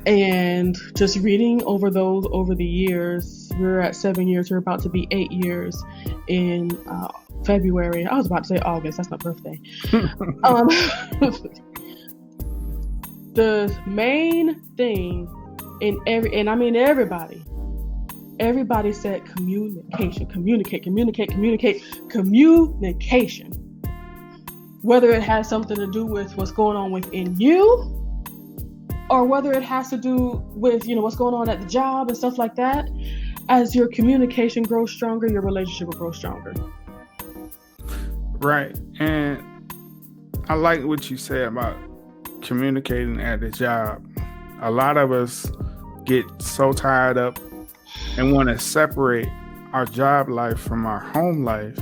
And just reading over the years, we're at 7 years, we're about to be 8 years in February. I was about to say August, that's my birthday. The main thing everybody said communication. Whether it has something to do with what's going on within you, or whether it has to do with, what's going on at the job and stuff like that. As your communication grows stronger, your relationship will grow stronger. Right. And I like what you said about communicating at the job. A lot of us get so tied up and want to separate our job life from our home life,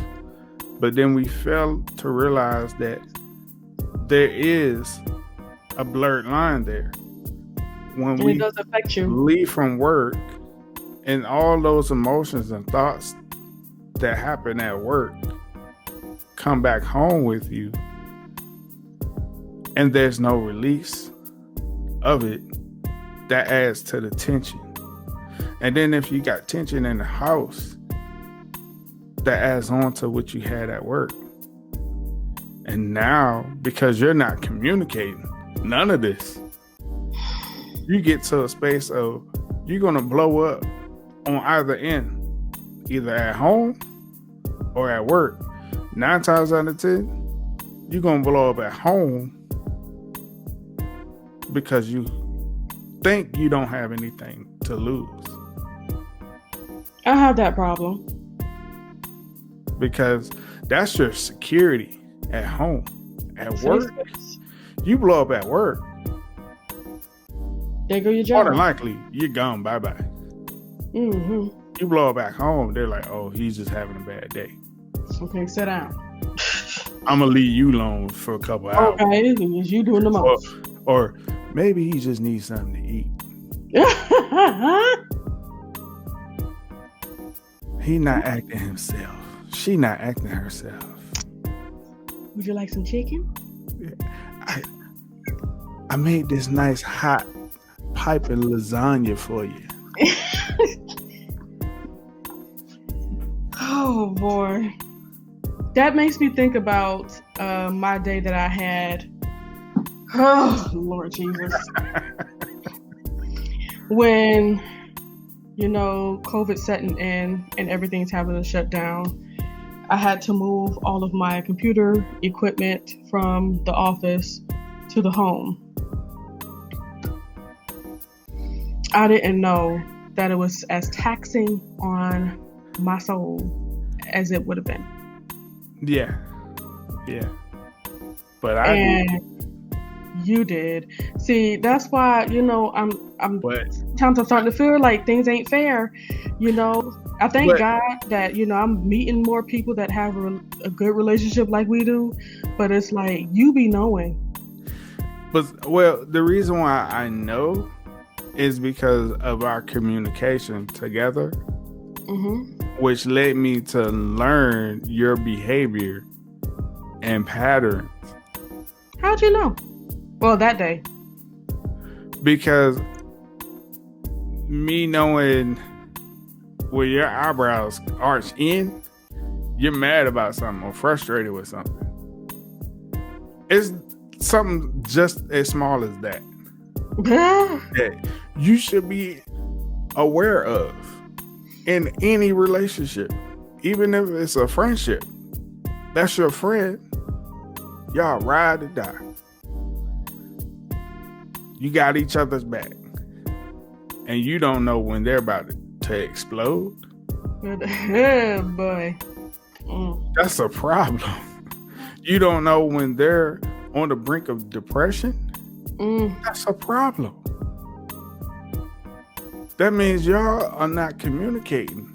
but then we fail to realize that there is a blurred line there. When we it does affect you. Leave from work, and all those emotions and thoughts that happen at work come back home with you, and there's no release of it, that adds to the tension. And then if you got tension in the house, that adds on to what you had at work. And now, because you're not communicating none of this, you get to a space of you're going to blow up on either end, either at home or at work. 9 times out of 10, you're going to blow up at home because you think you don't have anything to lose. I have that problem. Because that's your security at home. At Safe work, space. you blow up at work, There go your more job. than likely, you're gone. Bye-bye. Mm-hmm. You blow up back home, they're like, oh, he's just having a bad day. Okay, sit down. I'm going to leave you alone for a couple hours. Okay, because you doing the most. Or maybe he just needs something to eat. He not acting himself. She not acting herself. Would you like some chicken? I made this nice hot piping lasagna for you. Oh boy, that makes me think about my day that I had. Oh Lord Jesus, when COVID setting in and everything's having to shut down. I had to move all of my computer equipment from the office to the home. I didn't know that it was as taxing on my soul as it would have been. Yeah. But you did. See, that's why I'm sometimes I'm starting to feel like things ain't fair. I thank God that I'm meeting more people that have a good relationship like we do, but it's like you be knowing. But the reason why I know is because of our communication together, which led me to learn your behavior and patterns. How'd you know? Well, that day. Because me knowing where your eyebrows arch in, you're mad about something or frustrated with something. It's something just as small as that. That you should be aware of in any relationship, even if it's a friendship. That's your friend. Y'all ride or die. You got each other's back, and you don't know when they're about to explode. Oh boy. That's a problem. You don't know when they're on the brink of depression. That's a problem. That means y'all are not communicating.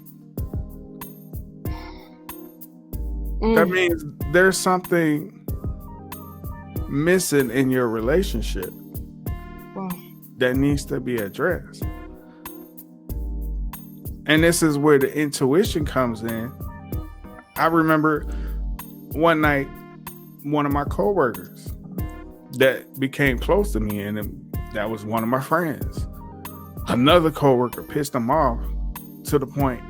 That means there's something missing in your relationship that needs to be addressed. And this is where the intuition comes in. I remember one night, one of my coworkers that became close to me, and that was one of my friends. Another coworker pissed him off to the point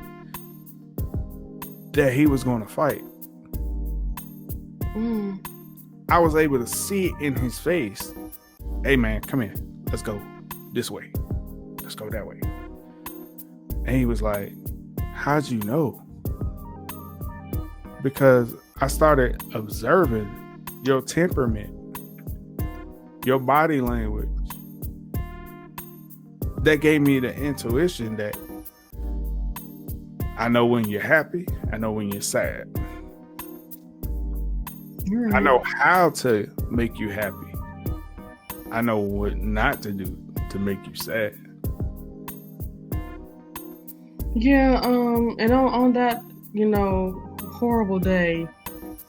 that he was going to fight. I was able to see it in his face. Hey man, come here. Let's go this way. Let's go that way. And he was like, how'd you know? Because I started observing your temperament, your body language. That gave me the intuition that I know when you're happy, I know when you're sad. I know how to make you happy. I know what not to do to make you sad. Yeah, and on that, horrible day,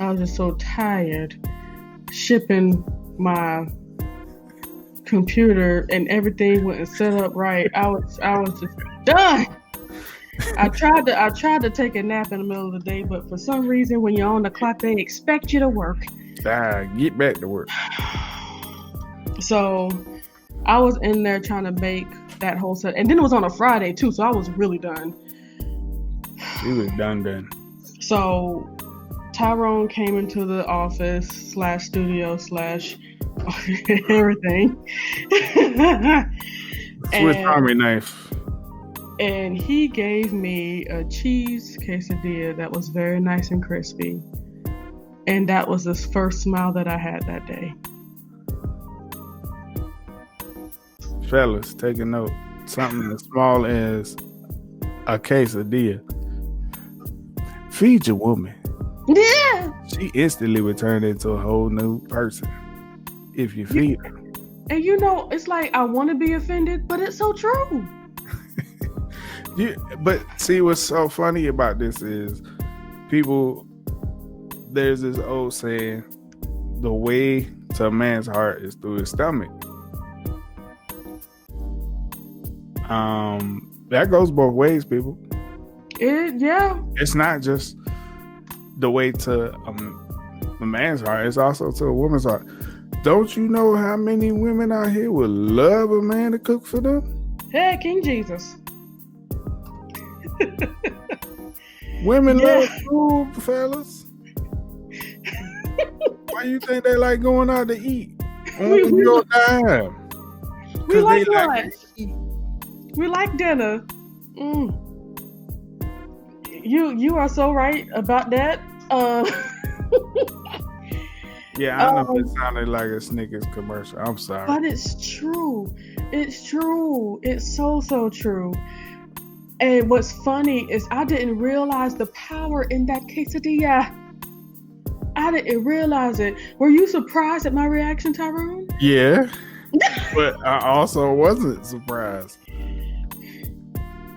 I was just so tired shipping my computer and everything wasn't set up right. I was just done. I tried to take a nap in the middle of the day, but for some reason when you're on the clock they expect you to work. Get back to work. So I was in there trying to make that whole set, and then it was on a Friday too, so I was really done. She was done. So Tyrone came into the office / studio / everything. Swiss Army knife. And he gave me a cheese quesadilla that was very nice and crispy. And that was the first smile that I had that day. Fellas, take a note. Something as small as a quesadilla. Feed your woman. Yeah. She instantly will turn into a whole new person if you feed her. And you know, it's like I want to be offended, but it's so true. But see, what's so funny about this is people. There's this old saying: the way to a man's heart is through his stomach. That goes both ways, people. Yeah. It's not just the way to a man's heart; it's also to a woman's heart. Don't you know how many women out here would love a man to cook for them? Hey, King Jesus. Women love food, fellas. Why you think they like going out to eat on your dime? We like lunch. We like dinner. You are so right about that. Yeah, I know it sounded like a Snickers commercial. I'm sorry. But it's true. It's true. It's so true. And what's funny is I didn't realize the power in that quesadilla. I didn't realize it. Were you surprised at my reaction, Tyrone? Yeah. But I also wasn't surprised.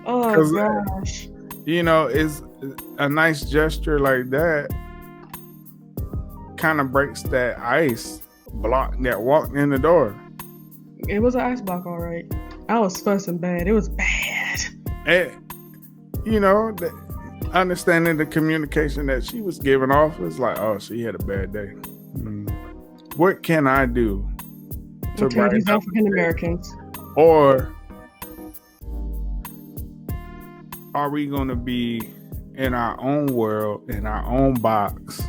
Oh, gosh. You know, it's a nice gesture like that kind of breaks that ice block that walked in the door. It was an ice block, all right. I was fussing bad. It was bad. And, you know, understanding the communication that she was giving off is like, oh, she had a bad day. What can I do to tell these African Americans? Or are we going to be in our own world, in our own box,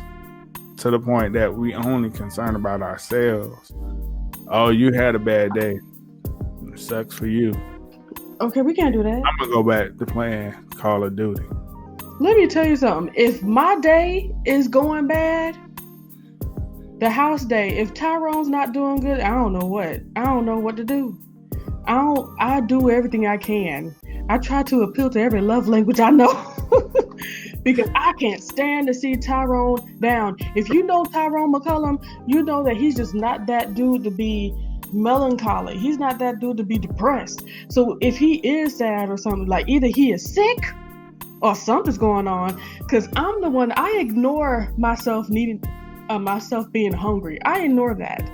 to the point that we only concerned about ourselves? Oh, you had a bad day. It sucks for you. Okay, we can't do that. I'm going to go back to playing Call of Duty. Let me tell you something. If my day is going bad, the house day, if Tyrone's not doing good, I don't know what to do. I do everything I can. I try to appeal to every love language I know. Because I can't stand to see Tyrone down. If you know Tyrone McCullum, you know that he's just not that dude to be melancholy. He's not that dude to be depressed. So if he is sad or something, like either he is sick or something's going on, because I'm the one, I ignore myself myself being hungry. I ignore that.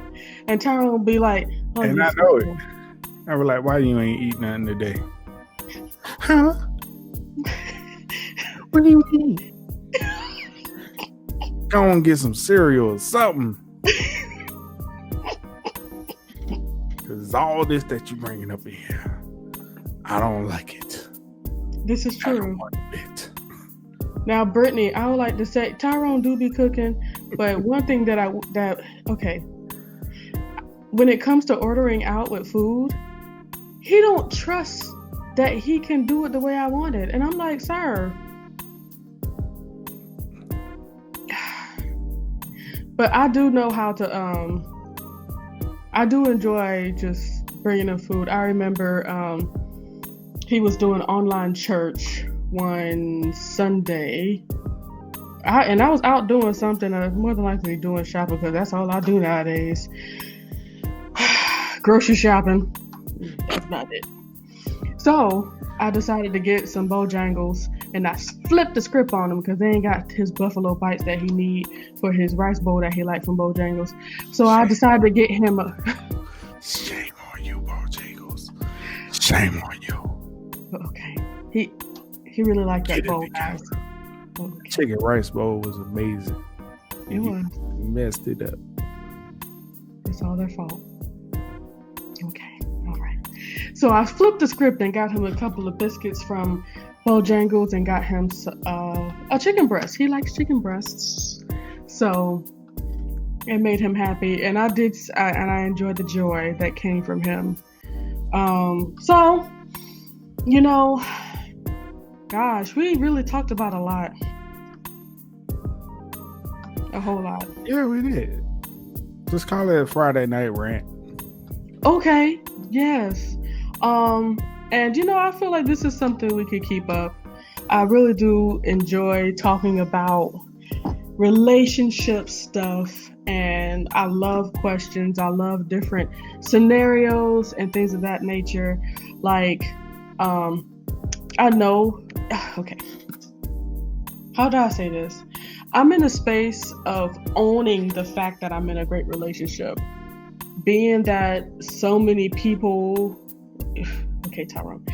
And Tyrone will be like, oh, and I know it. I was like, why you ain't eat nothing today? Huh? What do you mean? Go and get some cereal or something. Because all this that you bringing up in here, I don't like it. This is true. I don't want it. Now, Brittany, I would like to say Tyrone do be cooking, but one thing okay, when it comes to ordering out with food, he don't trust that he can do it the way I want it, and I'm like, sir. But I do know how to. I do enjoy just bringing him food. I remember he was doing online church one Sunday. I was out doing something, more than likely doing shopping, because that's all I do nowadays. Grocery shopping. That's about it. So I decided to get some Bojangles, and I flipped the script on him because they ain't got his buffalo bites that he need for his rice bowl that he liked from Bojangles. So I decided to get him a... Shame on you, Bojangles. Shame on you. Okay. He really liked that bowl, guys. Okay. Chicken rice bowl was amazing. It was. Messed it up. It's all their fault. Okay. All right. So I flipped the script and got him a couple of biscuits from Bojangles and got him a chicken breast. He likes chicken breasts. So it made him happy. And I enjoyed the joy that came from him. So, you know, gosh, we really talked about a lot. A whole lot. Yeah, we did. Just call it a Friday night rant. Okay. Yes. And I feel like this is something we could keep up. I really do enjoy talking about relationship stuff, and I love questions. I love different scenarios and things of that nature. Like, I know, okay, how do I say this? I'm in a space of owning the fact that I'm in a great relationship. Being that so many people, okay, Tyrone,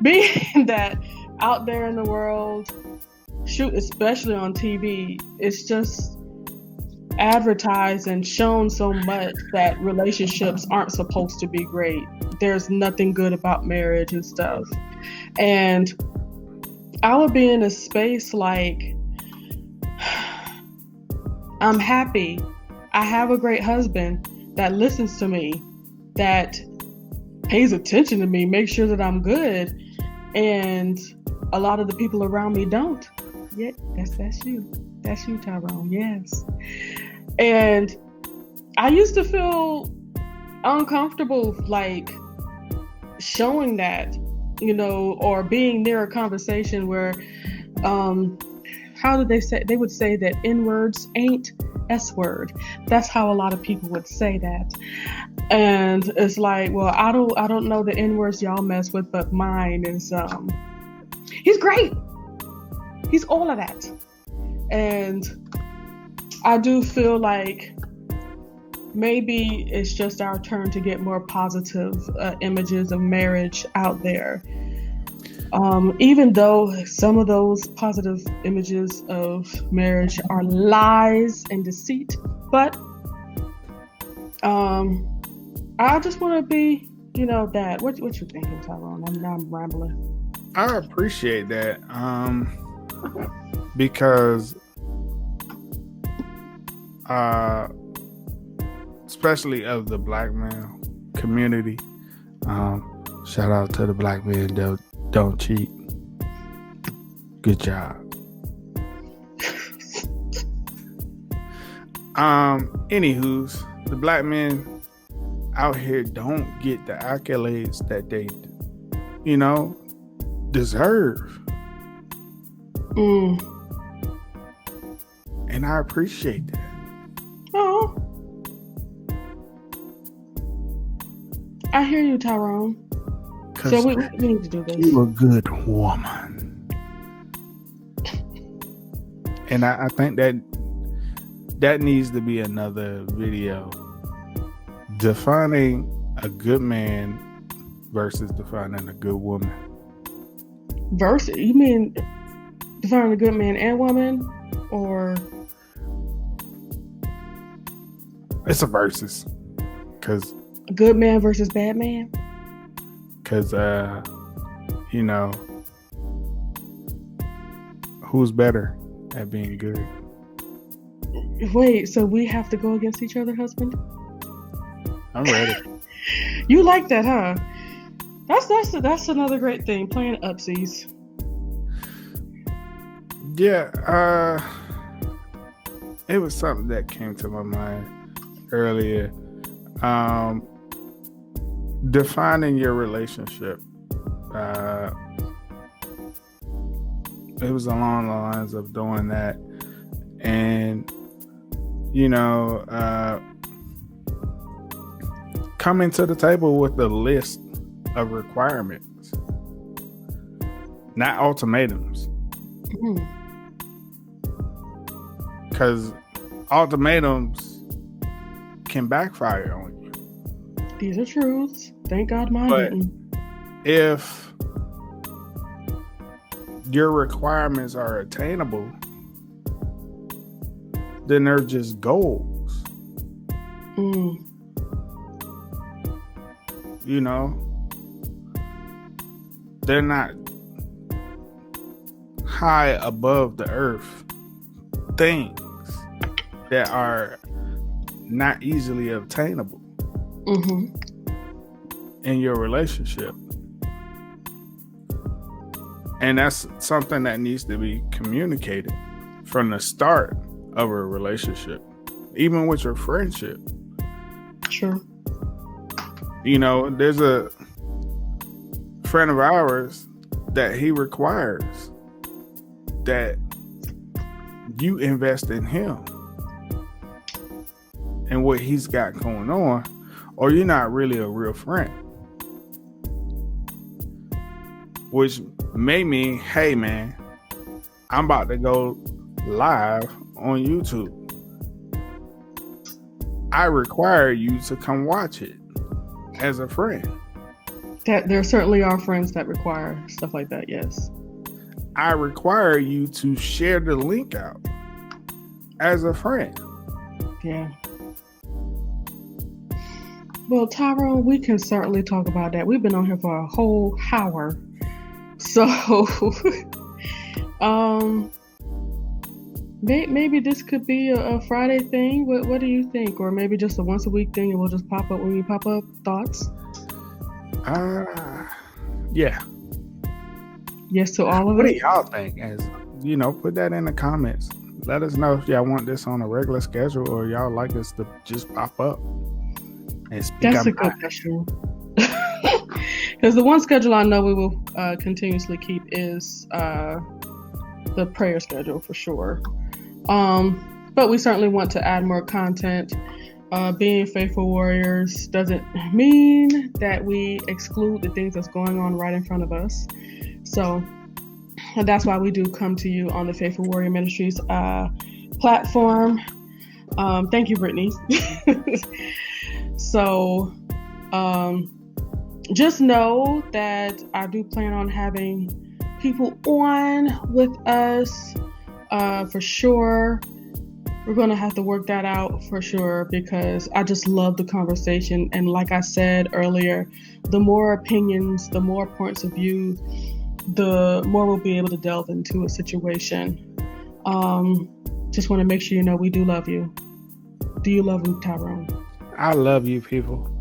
being that out there in the world, shoot, especially on TV, it's just advertised and shown so much that relationships aren't supposed to be great. There's nothing good about marriage and stuff. And I would be in a space like, I'm happy. I have a great husband that listens to me, that pays attention to me, makes sure that I'm good. And a lot of the people around me don't. Yeah, that's you. That's you, Tyrone. Yes. And I used to feel uncomfortable, like showing that, or being near a conversation where, how did they say? They would say that N words ain't S word. That's how a lot of people would say that. And it's like, well, I don't know the N words y'all mess with, but mine is, he's great. He's all of that. And I do feel like maybe it's just our turn to get more positive images of marriage out there. Even though some of those positive images of marriage are lies and deceit, but I just want to be, that. What you thinking, Tyrone? I'm rambling. I appreciate that, because especially of the black male community. Shout out to the black men that don't cheat. Good job. Anywho's, the black men out here don't get the accolades that they, deserve. And I appreciate that. Oh, I hear you, Tyrone. So we need to do this. You're a good woman. And I think that needs to be another video. Defining a good man versus defining a good woman. Versus? You mean defining a good man and woman? Or? It's a versus. Because good man versus bad man? Because, who's better at being good? Wait, so we have to go against each other, husband? I'm ready. You like that, huh? That's another great thing, playing upsies. Yeah, it was something that came to my mind earlier. Defining your relationship. It was along the lines of doing that, and coming to the table with a list of requirements, not ultimatums. Because ultimatums can backfire on you. These are truths. Thank God mine didn't. If your requirements are attainable, then they're just goals. They're not high above the earth things that are not easily obtainable in your relationship. And that's something that needs to be communicated from the start of a relationship, even with your friendship. Sure. There's friend of ours that he requires that you invest in him and what he's got going on, or you're not really a real friend. Which may mean, hey man, I'm about to go live on YouTube. I require you to come watch it as a friend. There certainly are friends that require stuff like that, yes. I require you to share the link out as a friend. Yeah. Well, Tyrone, we can certainly talk about that. We've been on here for a whole hour. So, maybe this could be a Friday thing. What do you think? Or maybe just a once a week thing and we'll just pop up when we pop up? Thoughts? Yeah. Yes to all of it? What do y'all think? As you know, put that in the comments. Let us know if y'all want this on a regular schedule or y'all like us to just pop up and speak. That's a good question. Because the one schedule I know we will continuously keep is the prayer schedule for sure. But we certainly want to add more content. Being faithful warriors doesn't mean that we exclude the things that's going on right in front of us. So that's why we do come to you on the Faithful Warrior Ministries platform. Thank you, Brittany. So just know that I do plan on having people on with us for sure. We're going to have to work that out for sure because I just love the conversation. And like I said earlier, the more opinions, the more points of view, the more we'll be able to delve into a situation. Just want to make sure you know we do love you. Do you love me, Tyrone? I love you, people.